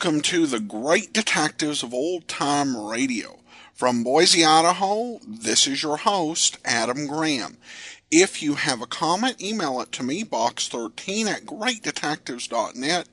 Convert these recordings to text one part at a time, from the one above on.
Welcome to the Great Detectives of Old Time Radio. From Boise, Idaho, this is your host, Adam Graham. If you have a comment, email it to me, box13@greatdetectives.net.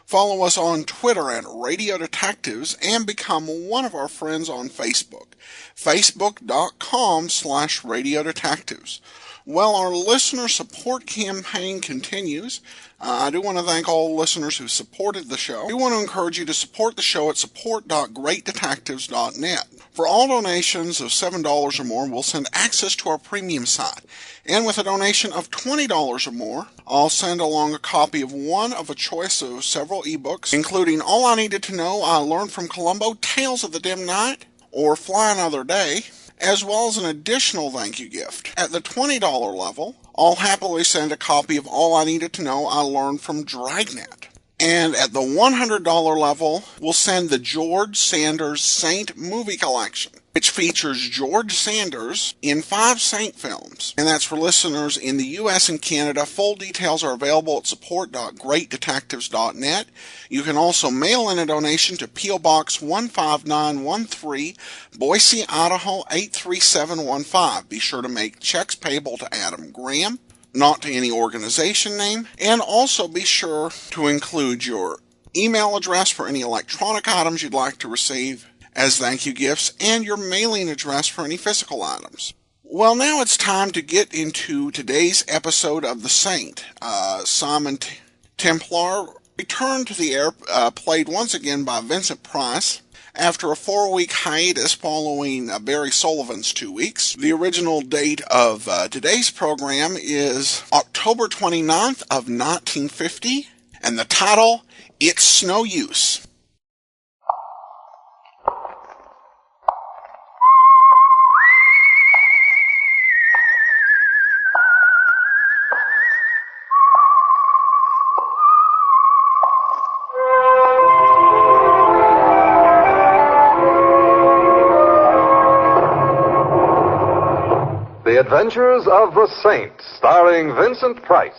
Follow us on Twitter at Radio Detectives and become one of our friends on Facebook, facebook.com/Radio Detectives. Well, our listener support campaign continues. I do want to thank all listeners who supported the show. I do want to encourage you to support the show at support.greatdetectives.net. For all donations of $7 or more, we'll send access to our premium site. And with a donation of $20 or more, I'll send along a copy of one of a choice of several ebooks, including All I Needed to Know I Learned from Columbo, Tales of the Dim Night, or Fly Another Day, as well as an additional thank you gift. At the $20 level, I'll happily send a copy of All I Needed to Know I Learned from Dragnet. And at the $100 level, we'll send the George Sanders Saint movie collection, which features George Sanders in 5 Saint films. And that's for listeners in the U.S. and Canada. Full details are available at support.greatdetectives.net. You can also mail in a donation to P.O. Box 15913, Boise, Idaho 83715. Be sure to make checks payable to Adam Graham, not to any organization name, and also be sure to include your email address for any electronic items you'd like to receive as thank you gifts, and your mailing address for any physical items. Well, now it's time to get into today's episode of The Saint. Simon Templar returned to the air, played once again by Vincent Price, after a 4-week hiatus following Barry Sullivan's 2 weeks. The original date of today's program is October 29th of 1950, and the title, It's No Use. The Adventures of the Saint, starring Vincent Price.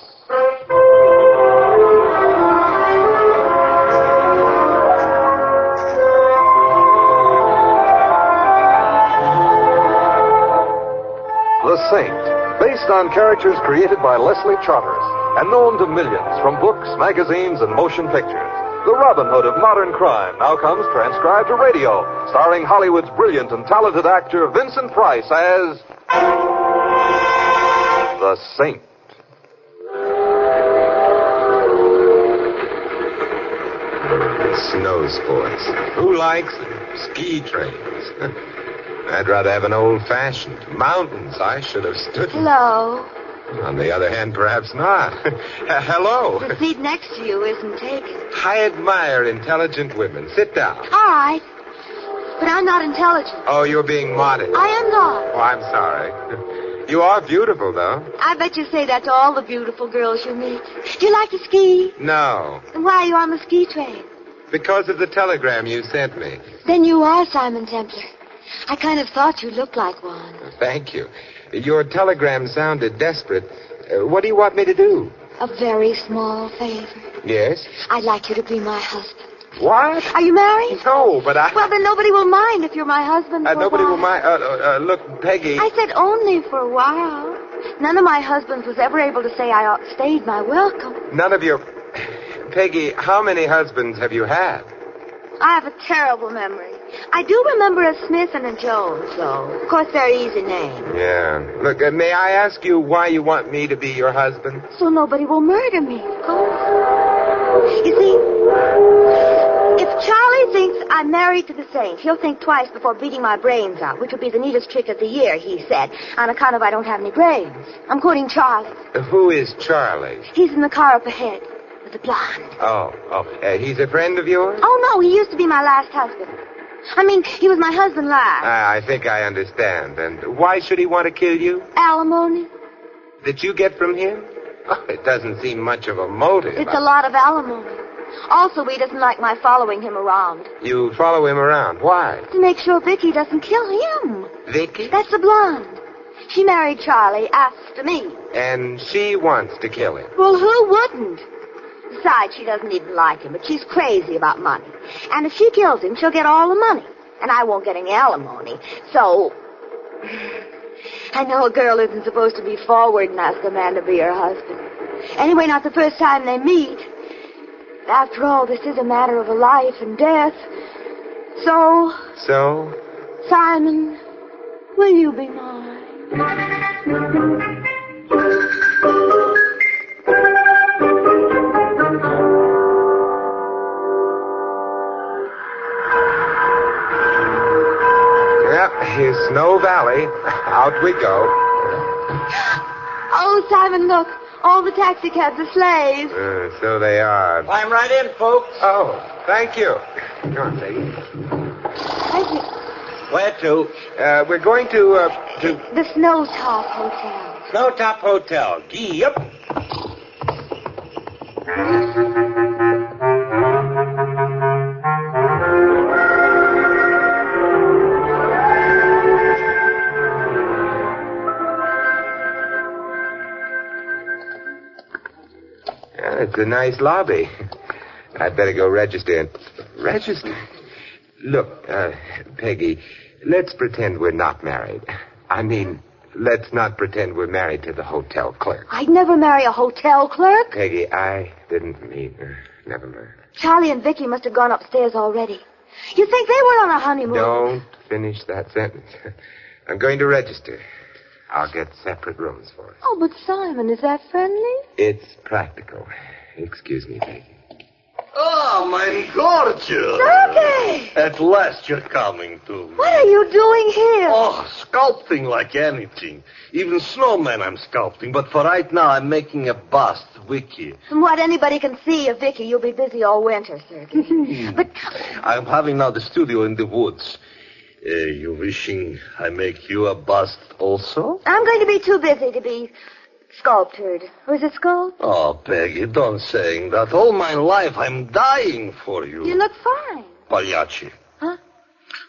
The Saint, based on characters created by Leslie Charteris and known to millions from books, magazines, and motion pictures. The Robin Hood of modern crime now comes transcribed to radio, starring Hollywood's brilliant and talented actor Vincent Price as The Saint. Snow sports. Who likes them? Ski trains. I'd rather have an old-fashioned. Mountains, I should have stood. Hello. On the other hand, perhaps not. Hello. The seat next to you isn't taken. I admire intelligent women. Sit down. All right. But I'm not intelligent. Oh, you're being modest. I am not. Oh, I'm sorry. You are beautiful, though. I bet you say that to all the beautiful girls you meet. Do you like to ski? No, Then why are you on the ski train? because of the telegram you sent me. Then you are Simon Templar. I kind of thought you looked like one. Thank you. Your telegram sounded desperate. What do you want me to do? A very small favor. Yes? I'd like you to be my husband. What? Are you married? No, but I... Well, then nobody will mind if you're my husband for nobody a while. will mind. Look, Peggy. I said only for a while. None of my husbands was ever able to say I outstayed my welcome. None of your... Peggy, how many husbands have you had? I have a terrible memory. I do remember a Smith and a Jones, though. Of course, they're easy names. Yeah. Look, may I ask you why you want me to be your husband? So nobody will murder me, of course. You see, if Charlie thinks I'm married to the Saint, he'll think twice before beating my brains out, which will be the neatest trick of the year, he said, on account of I don't have any brains. I'm quoting Charlie. Who is Charlie? He's in the car up ahead with the blonde. He's a friend of yours? Oh, no, he used to be my last husband. I mean, he was my husband last. I think I understand. And why should he want to kill you? Alimony. That you get from him? Oh, it doesn't seem much of a motive. It's a lot of alimony. Also, he doesn't like my following him around. You follow him around. Why? To make sure Vicky doesn't kill him. Vicky? That's the blonde. She married Charlie after me. And she wants to kill him. Well, who wouldn't? Besides, she doesn't even like him, but she's crazy about money. And if she kills him, she'll get all the money. And I won't get any alimony. So, I know a girl isn't supposed to be forward and ask a man to be her husband. Anyway, not the first time they meet. After all, this is a matter of a life and death. So? Simon, will you be mine? Here's Snow Valley. Out we go. Oh, Simon, look. All the taxicabs are slaves. So they are. Climb right in, folks. Oh, thank you. Come on, Peggy. Thank you. Where to? We're going to... The Snowtop Hotel. Snowtop Hotel. Gee, up. It's a nice lobby. I'd better go register. Register? Look, Peggy, let's pretend we're not married. I mean, let's not pretend we're married to the hotel clerk. I'd never marry a hotel clerk. Peggy, I didn't mean... never mind. Charlie and Vicky must have gone upstairs already. You think they were on a honeymoon? Don't finish that sentence. I'm going to register. I'll get separate rooms for us. Oh, but Simon, is that friendly? It's practical. Excuse me, Peggy. Oh, my gorgeous. Sergei! At last you're coming to me. What are you doing here? Oh, sculpting like anything. Even snowmen I'm sculpting. But for right now, I'm making a bust, Vicky. From what anybody can see of Vicky, you'll be busy all winter, Sergei. But I'm having now the studio in the woods. You wishing I make you a bust also? I'm going to be too busy to be sculptured. Was it sculpt? Oh, Peggy, don't say that. All my life I'm dying for you. You look fine. Pagliacci. Huh?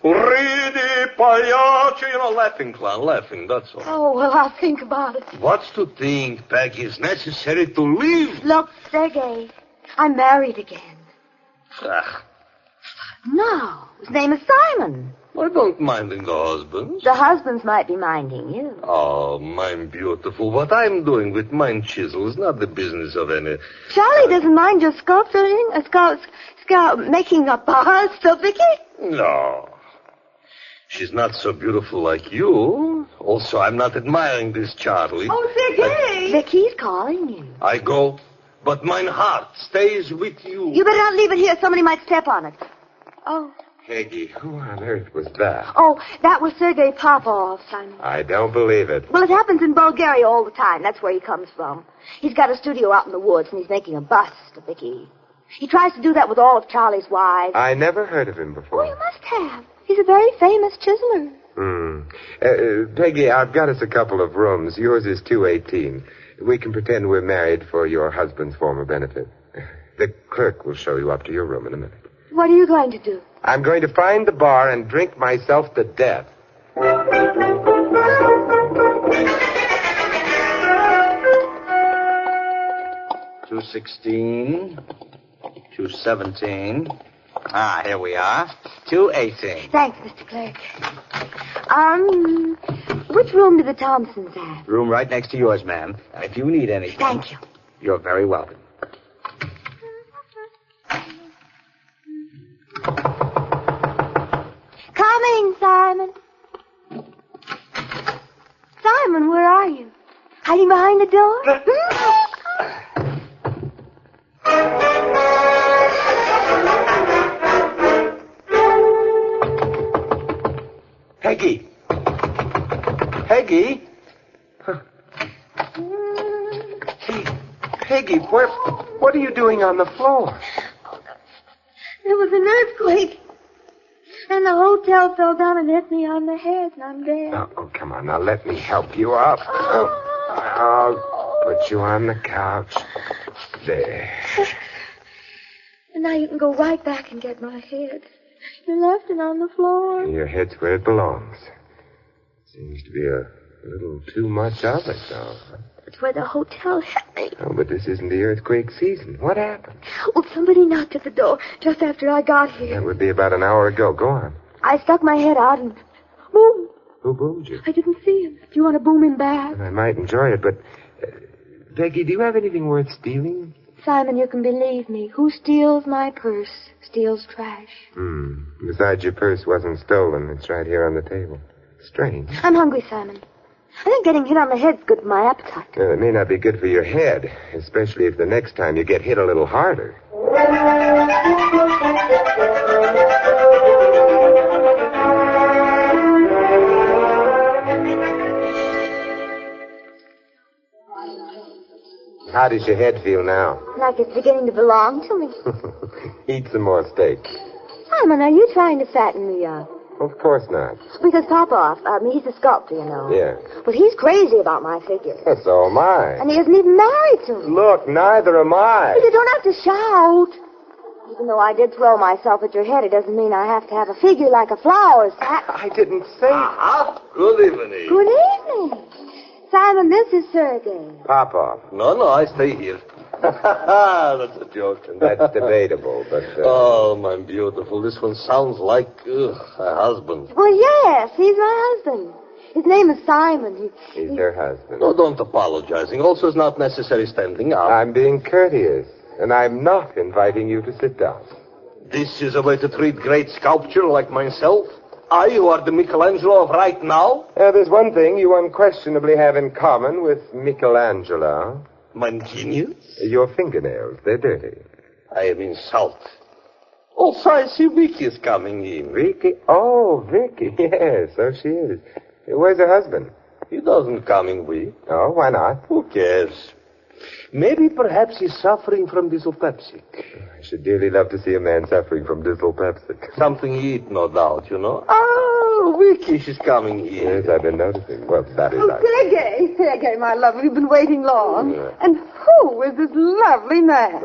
Ridi, pagliacci. You know, laughing, clown, laughing, that's all. Oh, well, I'll think about it. What's to think, Peggy? It's necessary to live. Look, Sergei, I'm married again. Ah, No, his name is Simon. I don't mind the husbands. The husbands might be minding you. Oh, mine beautiful. What I'm doing with mine chisel is not the business of any... Charlie doesn't mind your sculpturing, making a bust of Vicky? No. She's not so beautiful like you. Also, I'm not admiring this Charlie. Oh, Vicky! Vicky's calling you. I go, but mine heart stays with you. You better not leave it here. Somebody might step on it. Oh. Peggy, who on earth was that? Oh, that was Sergei Popov, Simon. I don't believe it. Well, it happens in Bulgaria all the time. That's where he comes from. He's got a studio out in the woods, and he's making a bust of Vicky. He tries to do that with all of Charlie's wives. I never heard of him before. Oh, you must have. He's a very famous chiseler. Peggy, I've got us a couple of rooms. Yours is 218. We can pretend we're married for your husband's former benefit. The clerk will show you up to your room in a minute. What are you going to do? I'm going to find the bar and drink myself to death. 216, 217. Ah, here we are. 218. Thanks, Mr. Clerk. Which room do the Thompsons have? Room right next to yours, ma'am. And if you need anything... Thank you. You're very welcome. Coming, Simon. Simon, where are you? Hiding behind the door? Peggy! Peggy? Huh. Hey, Peggy, what are you doing on the floor? There was an earthquake. And the hotel fell down and hit me on the head, and I'm dead. Oh, come on. Now, let me help you up. I'll put you on the couch. There. And now you can go right back and get my head. You left it on the floor. Your head's where it belongs. Seems to be a little too much of it, though. It's where the hotel hit me. Oh, but this isn't the earthquake season. What happened? Well, somebody knocked at the door just after I got here. That would be about an hour ago. Go on. I stuck my head out and... boom! Who boomed you? I didn't see him. Do you want to boom him back? I might enjoy it, but... Peggy, do you have anything worth stealing? Simon, you can believe me. Who steals my purse steals trash. Besides, your purse wasn't stolen. It's right here on the table. Strange. I'm hungry, Simon. I think getting hit on the head's good for my appetite. It may not be good for your head, especially if the next time you get hit a little harder. How does your head feel now? Like it's beginning to belong to me. Eat some more steak. Simon, are you trying to fatten me up? Of course not. Because Popoff, he's a sculptor, you know. Yeah. Well, he's crazy about my figure. So am I. And he isn't even married to me. Look, neither am I. But you don't have to shout. Even though I did throw myself at your head, it doesn't mean I have to have a figure like a flower. I didn't say... Good evening. Good evening. Simon, this is Sergei. Popoff. No, I stay here. That's a joke. That's debatable, but... Oh, my beautiful. This one sounds like a husband. Well, yes, he's my husband. His name is Simon. He's her husband. No, don't apologizing. Also, it's not necessary standing up. I'm being courteous, and I'm not inviting you to sit down. This is a way to treat great sculpture like myself? I, who are the Michelangelo of right now? There's one thing you unquestionably have in common with Michelangelo. My genius? Your fingernails. They're dirty. I am insulted. Also, I see Vicky is coming in. Vicky? Oh, Vicky. Yes, so she is. Where's her husband? He doesn't come in week. Oh, why not? Who cares? Maybe perhaps he's suffering from dyspeptic. I should dearly love to see a man suffering from dyspeptic. Something he eat, no doubt, you know. Oh, Vicky, she's coming in. Yes, I've been noticing. Well, that is... Sergei, my love, we've been waiting long. Yeah. And who is this lovely man?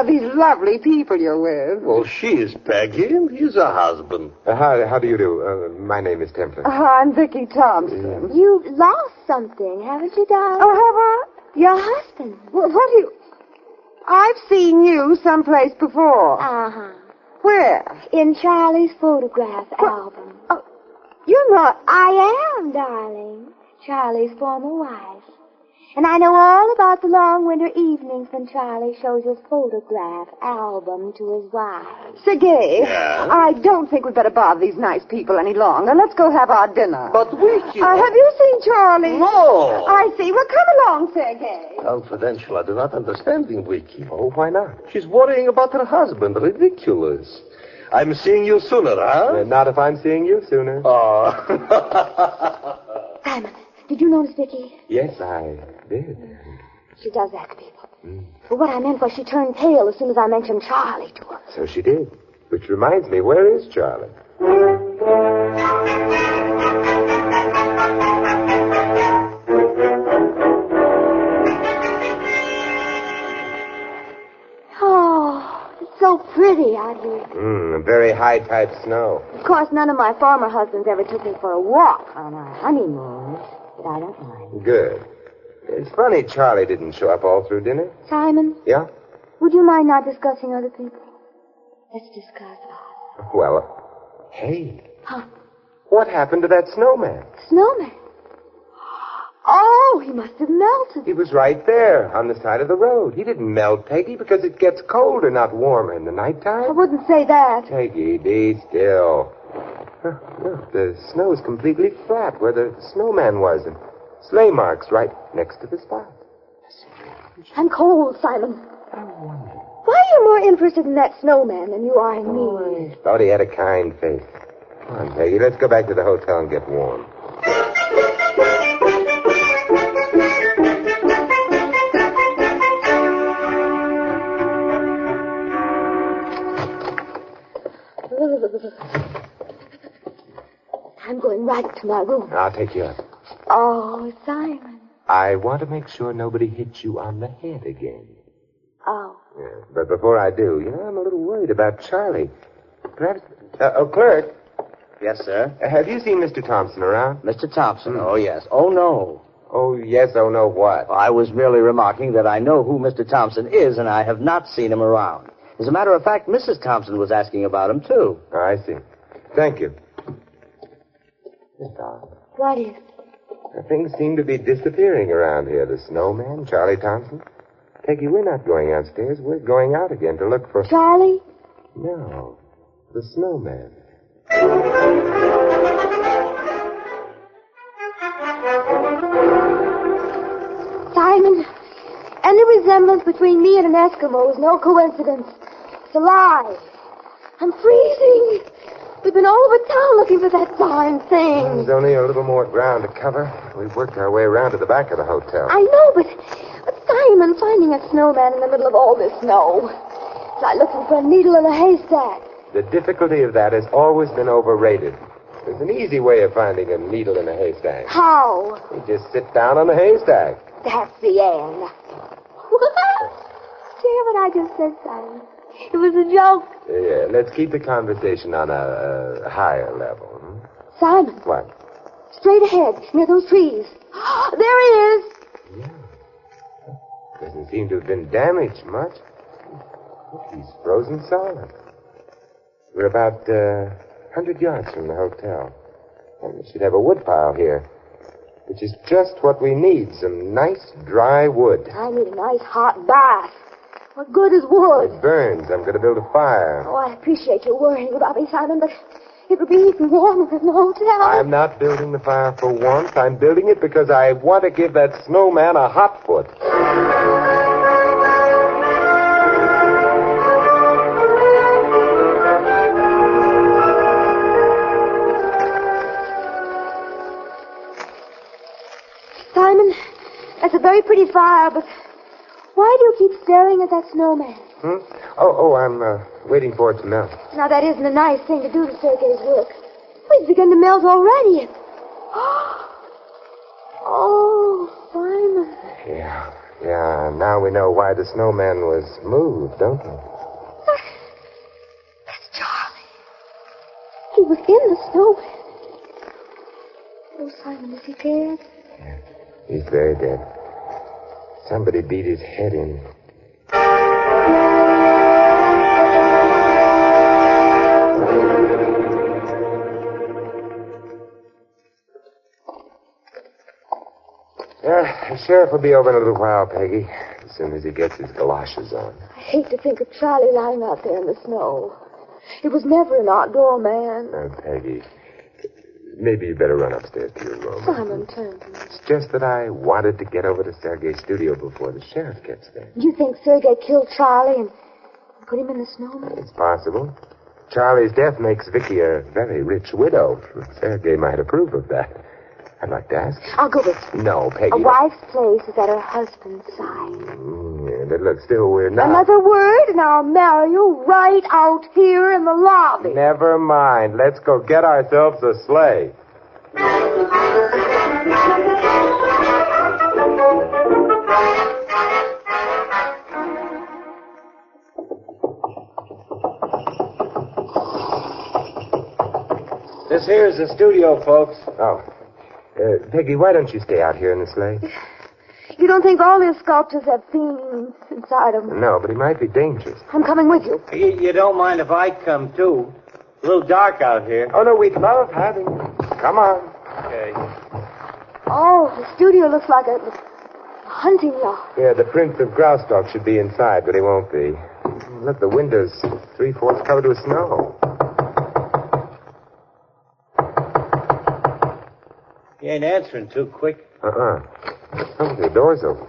These lovely people you're with. Well, she is Peggy, and he's a husband. How do you do? My name is Templar. I'm Vicky Thompson. You've lost something, haven't you, darling? Oh, have I? Your husband. What do you... I've seen you someplace before. Uh-huh. Where? In Charlie's photograph album. Oh, you're not... I am, darling. Charlie's former wife. And I know all about the long winter evenings when Charlie shows his photograph album to his wife. Sergei, Yeah? I don't think we'd better bother these nice people any longer. Let's go have our dinner. But Vicky... Have you seen Charlie? No! I see. Well, come along, Sergei. Confidential, I do not understand Vicky. Oh, why not? She's worrying about her husband. Ridiculous. I'm seeing you sooner, huh? Not if I'm seeing you sooner. Oh. Simon, did you notice Vicky? Yes, I did. She does that to people. But what I meant was she turned pale as soon as I mentioned Charlie to her. So she did. Which reminds me, where is Charlie? Oh, it's so pretty out here. Very high-type snow. Of course, none of my former husbands ever took me for a walk on our honeymoon, but I don't mind. Good. It's funny Charlie didn't show up all through dinner. Simon, Yeah? would you mind not discussing other people? Let's discuss us. Well, hey. Huh? What happened to that snowman? Snowman. Oh, he must have melted. He was right there on the side of the road. He didn't melt, Peggy, because it gets colder, not warmer in the I nighttime. wouldn't say that. Peggy, be still. Look, the snow is completely flat where the snowman was, and sleigh marks right next to the spot. I'm cold, Simon. Why are you more interested in that snowman than you are in me? Thought he had a kind face. Come on, Peggy, let's go back to the hotel and get warm. I'm going right to my room. I'll take you up. Oh, Simon. I want to make sure nobody hits you on the head again. Oh. Yeah, but before I do, I'm a little worried about Charlie. Perhaps... clerk, Yes, sir. have you seen Mr. Thompson around? Mr. Thompson? Oh, yes. Oh, no. Oh, yes, oh, no, what? I was merely remarking that I know who Mr. Thompson is, and I have not seen him around. As a matter of fact, Mrs. Thompson was asking about him, too. Oh, I see. Thank you. Miss Dodd, What is? things seem to be disappearing around here. The snowman, Charlie Thompson. Peggy, we're not going upstairs. We're going out again to look for... Charlie? No, the snowman. Simon, any resemblance between me and an Eskimo is no coincidence. It's a lie. I'm freezing. We've been all over town looking for that darn thing. There's only a little more ground to cover. We've worked our way around to the back of the hotel. I know, but Simon, finding a snowman in the middle of all this snow. It's like looking for a needle in a haystack. The difficulty of that has always been overrated. There's an easy way of finding a needle in a haystack. How? You just sit down on the haystack. That's the end. Do you hear what I just said, Simon? It was a joke. Yeah, let's keep the conversation on a higher level. Simon. What? Straight ahead, near those trees. There he is. Yeah. Doesn't seem to have been damaged much. Look, he's frozen solid. We're about 100 yards from the hotel. And we should have a wood pile here, which is just what we need, some nice dry wood. I need a nice hot bath. What good is wood? It burns. I'm going to build a fire. Oh, I appreciate your worrying about me, Simon, but it'll be even warmer in the hotel. I'm not building the fire for warmth. I'm building it because I want to give that snowman a hot foot. Simon, that's a very pretty fire, but why do you keep staring at that snowman? I'm waiting for it to melt. Now, that isn't a nice thing to do to Sergei's work. He's begun to melt already. Oh, Simon. Yeah, now we know why the snowman was moved, don't we? That's Charlie. He was in the snowman. Oh, Simon, is he dead? Yeah, he's very dead. Somebody beat his head in. The sheriff will be over in a little while, Peggy, as soon as he gets his galoshes on. I hate to think of Charlie lying out there in the snow. He was never an outdoor man. Peggy, maybe you better run upstairs to your room. Simon, turn to me. It's just that I wanted to get over to Sergei's studio before the sheriff gets there. You think Sergei killed Charlie and put him in the snowman? It's possible. Charlie's death makes Vicky a very rich widow. Sergei might approve of that. I'd like to ask. I'll go with you. No, Peggy. A wife's place is at her husband's side. Yeah, but look, still, we're not... Another word, and I'll marry you right out here in the lobby. Never mind. Let's go get ourselves a sleigh. This here is the studio, folks. Oh. Peggy, why don't you stay out here in the sleigh? You don't think all these sculptures have themes inside them? No, but he might be dangerous. I'm coming with you. You don't mind if I come, too? A little dark out here. Oh, no, we'd love having you. Come on. Okay. Oh, the studio looks like a hunting yard. Yeah, the Prince of Graustark should be inside, but he won't be. Look, the window's 3/4 covered with snow. You ain't answering too quick. Oh, the door's open.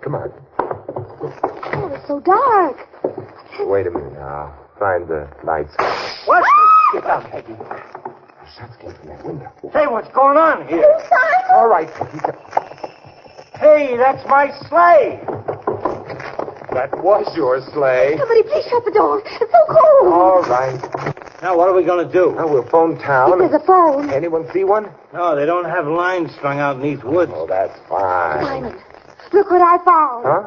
Come on. Oh, it's so dark. Wait a minute. I'll find the lights. What? Get down, Peggy. The shots came from that window. Hey, what's going on here? All right, Peggy. Hey, that's my sleigh. That was your sleigh. Somebody please shut the door. It's so cold. All right. Now, what are we going to do? Now, we'll phone town. There's a phone. Anyone see one? No, they don't have lines strung out in these woods. Oh, that's fine. Simon, look what I found. Huh?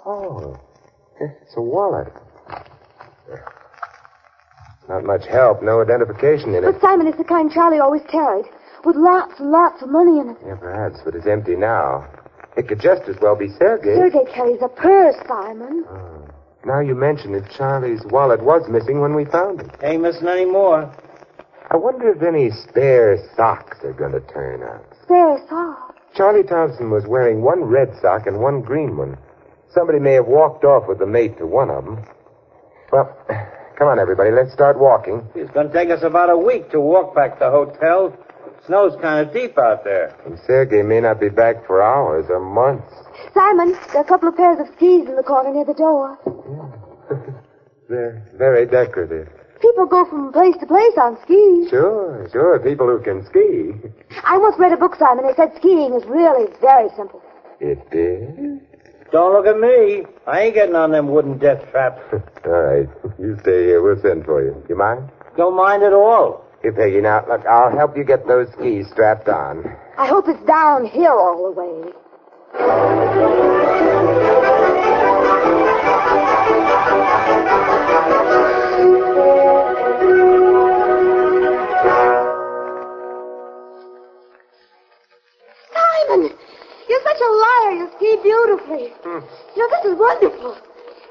Oh. It's a wallet. Not much help. No identification in it. But Simon, it's the kind Charlie always carried. with lots and lots of money in it. Yeah, perhaps, but it's empty now. It could just as well be Sergei. Sergei carries a purse, Simon. Oh. Now you mention it, Charlie's wallet was missing when we found it. Ain't missing any more. I wonder if any spare socks are going to turn up. Spare socks. Charlie Thompson was wearing one red sock and one green one. Somebody may have walked off with the mate to one of them. Well, come on, everybody. Let's start walking. It's going to take us about a week to walk back to the hotel. Snow's kind of deep out there. And Sergei may not be back for hours or months. Simon, there are a couple of pairs of skis in the corner near the door. Yeah. They're very decorative. People go from place to place on skis. Sure. People who can ski. I once read a book, Simon. It said skiing is really very simple. It did? Don't look at me. I ain't getting on them wooden death traps. All right. You stay here. We'll send for you. You mind? Don't mind at all. Here, Peggy. Now, look, I'll help you get those skis strapped on. I hope it's downhill all the way. Simon, you're such a liar. You ski beautifully. You know, this is wonderful.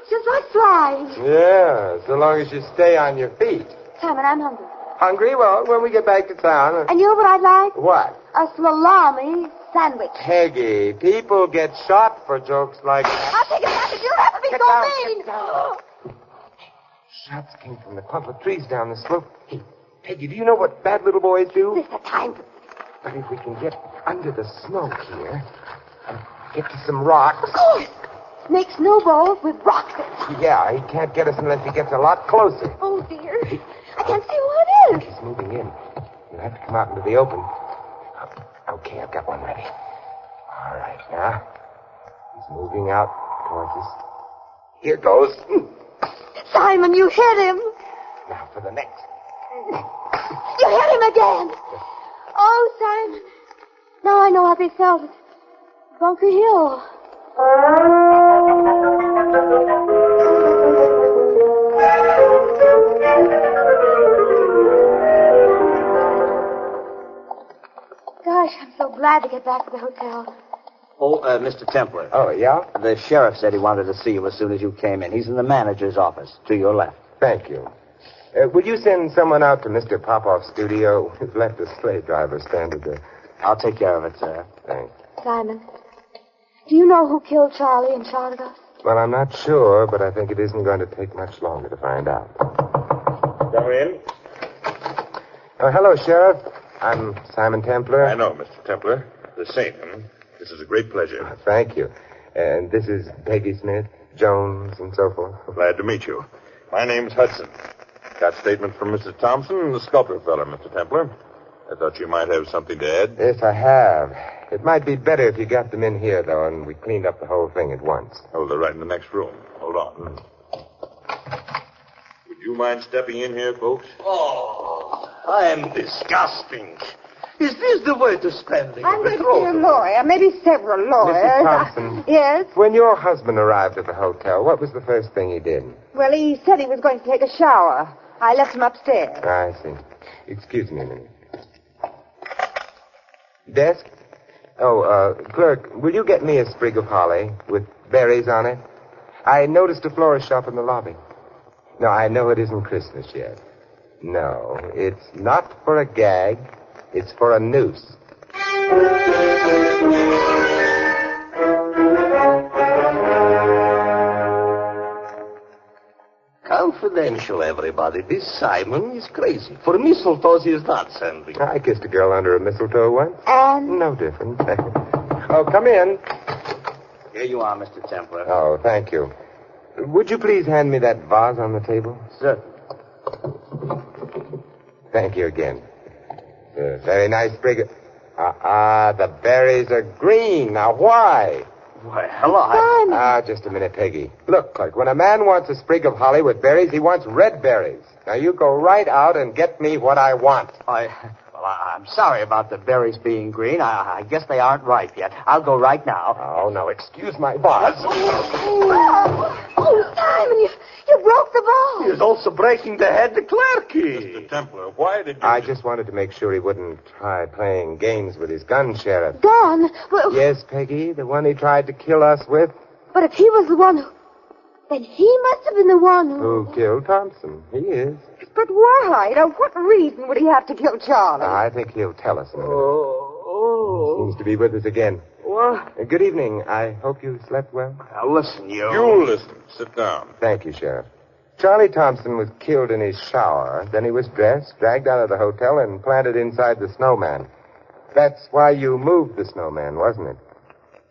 It's just like flying. Yeah, so long as you stay on your feet. Simon, I'm hungry. Hungry? Well, when we get back to town. And you know what I'd like? What? A salami sandwich. Peggy, people get shot for jokes like that. I'll take it back if you have to be Get so down, mean. get down. Shots came from the clump of trees down the slope. Hey, Peggy, do you know what bad little boys do? This is the time for... But if we can get under the snow here and get to some rocks. Of course. Make snowballs with rocks. Yeah, he can't get us unless he gets a lot closer. Oh, dear. I can't see who it is. He's moving in. You'll have to come out into the open. Okay, I've got one ready. All right, now. He's moving out towards us. Here goes. Simon, you hit him. Now for the next. You hit him again. Oh, Simon. Now I know how they felt at Bunker Hill. Gosh, I'm so glad to get back to the hotel. Oh, Mr. Templar. Oh, yeah? The sheriff said he wanted to see you as soon as you came in. He's in the manager's office, to your left. Thank you. Would you send someone out to Mr. Popoff's studio? We've left a sleigh driver standing there. I'll take care of it, sir. Thanks. Simon, do you know who killed Charlie and shot us? Well, I'm not sure, but I think it isn't going to take much longer to find out. Come in. Oh, hello, Sheriff. I'm Simon Templar. I know, Mr. Templar. The same. This is a great pleasure. Thank you. And this is Peggy Smith, Jones, and so forth. Glad to meet you. My name's Hudson. Got statement from Mrs. Thompson and the sculptor fella, Mr. Templar. I thought you might have something to add. Yes, I have. It might be better if you got them in here, though, and we cleaned up the whole thing at once. Oh, they're right in the next room. Hold on. Would you mind stepping in here, folks? Oh, I am disgusting. Is this the way to spend the I'm going to see a lawyer, maybe several lawyers. Mrs. Thompson. Yes? When your husband arrived at the hotel, what was the first thing he did? Well, he said he was going to take a shower. I left him upstairs. I see. Excuse me a minute. Desk? Oh, clerk, will you get me a sprig of holly with berries on it? I noticed a florist shop in the lobby. No, I know it isn't Christmas yet. No, it's not for a gag. It's for a noose. Confidential, everybody. This Simon is crazy. For mistletoe, he is not sending. I kissed a girl under a mistletoe once. And? No different. Oh, come in. Here you are, Mr. Templar. Oh, thank you. Would you please hand me that vase on the table? Sir. Thank you again. A very nice sprig of... the berries are green. Now, why? Well, Just a minute, Peggy. Look, clerk, when a man wants a sprig of holly with berries, he wants red berries. Now, you go right out and get me what I want. I'm sorry about the berries being green. I guess they aren't ripe yet. I'll go right now. Oh, no, excuse my vase. Oh, Simon, You broke the ball. He is also breaking the head of Clerky. Mr. Templar, why did you... I just wanted to make sure he wouldn't try playing games with his gun, Sheriff. Gun? Well, Yes, Peggy, the one he tried to kill us with. but if he was the one who... Then he must have been the one who... Who killed Thompson? He is. But why? Now, what reason would he have to kill Charlie? I think he'll tell us in a minute. Oh. Seems to be with us again. What? Good evening. I hope you slept well. Now, listen, you. You listen. Sit down. Thank you, Sheriff. Charlie Thompson was killed in his shower. Then he was dressed, dragged out of the hotel, and planted inside the snowman. That's why you moved the snowman, wasn't it?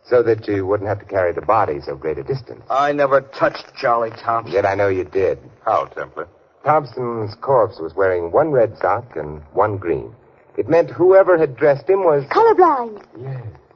So that you wouldn't have to carry the body so great a distance. I never touched Charlie Thompson. Yet I know you did. How, Templar? Thompson's corpse was wearing one red sock and one green. It meant whoever had dressed him was... Colorblind.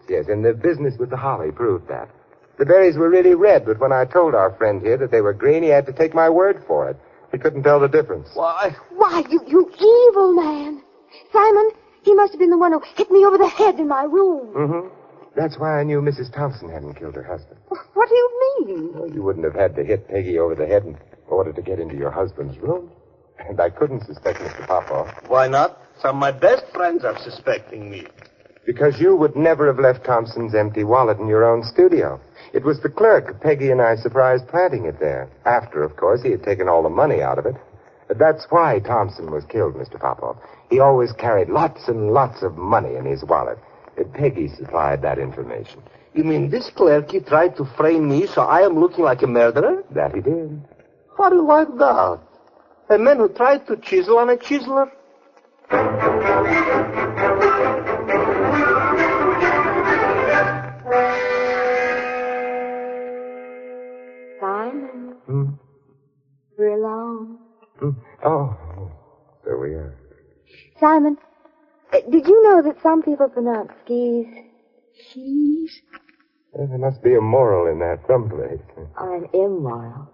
Yes, and the business with the holly proved that. The berries were really red, but when I told our friend here that they were green, he had to take my word for it. He couldn't tell the difference. Why? Why, you evil man. Simon, he must have been the one who hit me over the head in my room. Mm-hmm. That's why I knew Mrs. Thompson hadn't killed her husband. What do you mean? Well, you wouldn't have had to hit Peggy over the head in order to get into your husband's room. And I couldn't suspect Mr. Popoff. Why not? Some of my best friends are suspecting me. Because you would never have left Thompson's empty wallet in your own studio. It was the clerk Peggy and I surprised planting it there. After, of course, he had taken all the money out of it. But that's why Thompson was killed, Mr. Popoff. He always carried lots and lots of money in his wallet. Peggy supplied that information. You mean this Clerky tried to frame me so I am looking like a murderer? That he did. How do you like that? A man who tried to chisel on a chiseler? Simon, we're alone. Oh, there we are. Simon, did you know that some people pronounce skis she's? There must be a moral in that someplace. Or an immoral.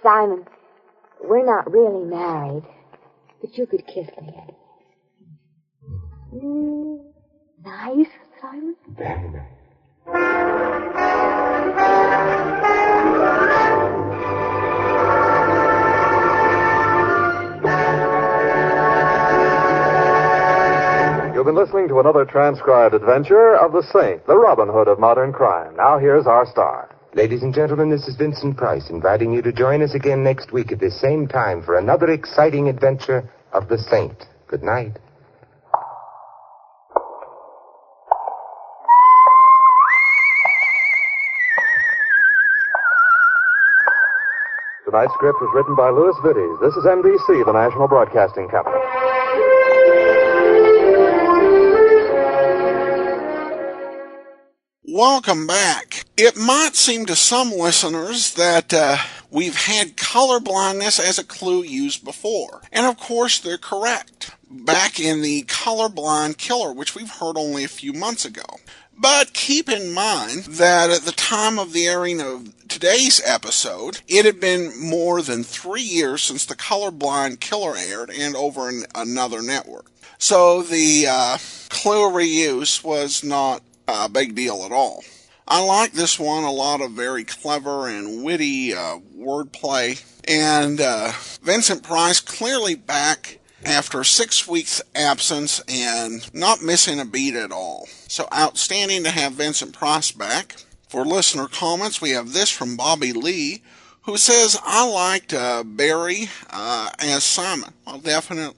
Simon, we're not really married, but you could kiss me. Nice, Simon? Very nice. You've been listening to another transcribed adventure of the Saint, the Robin Hood of modern crime. Now here's our star. Ladies and gentlemen, this is Vincent Price inviting you to join us again next week at this same time for another exciting adventure of the Saint. Good night. Tonight's script was written by Louis Vittes. This is NBC, the National Broadcasting Company. Welcome back. It might seem to some listeners that we've had color blindness as a clue used before. And of course, they're correct. Back in the Colorblind Killer, which we've heard only a few months ago. But keep in mind that at the time of the airing of today's episode, it had been more than 3 years since the Colorblind Killer aired and over another network. So the clue reuse was not a big deal at all. I like this one, a lot of very clever and witty wordplay. And Vincent Price clearly back after 6 weeks absence and not missing a beat at all. So outstanding to have Vincent Price back. For listener comments, we have this from Bobby Lee, who says, I liked Barry as Simon. Well,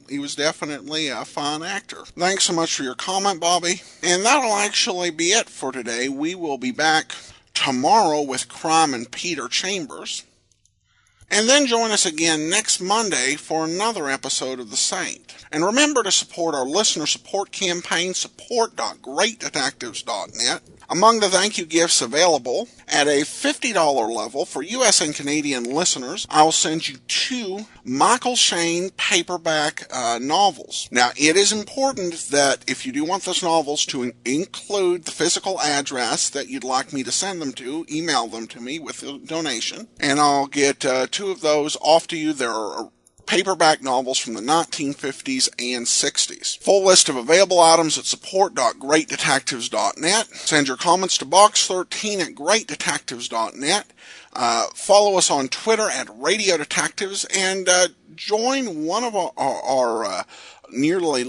he was definitely a fine actor. Thanks so much for your comment, Bobby. And that'll actually be it for today. We will be back tomorrow with Crime and Peter Chambers. And then join us again next Monday for another episode of The Saint. And remember to support our listener support campaign, support.greatdetectives.net. Among the thank you gifts available, at a $50 level for U.S. and Canadian listeners, I will send you 2 Michael Shane paperback novels. Now, it is important that if you do want those novels to include the physical address that you'd like me to send them to, email them to me with a donation, and I'll get 2 of those off to you. They're paperback novels from the 1950s and 60s. Full list of available items at support.greatdetectives.net. Send your comments to box13@greatdetectives.net. Follow us on Twitter at Radio Detectives, and join one of our nearly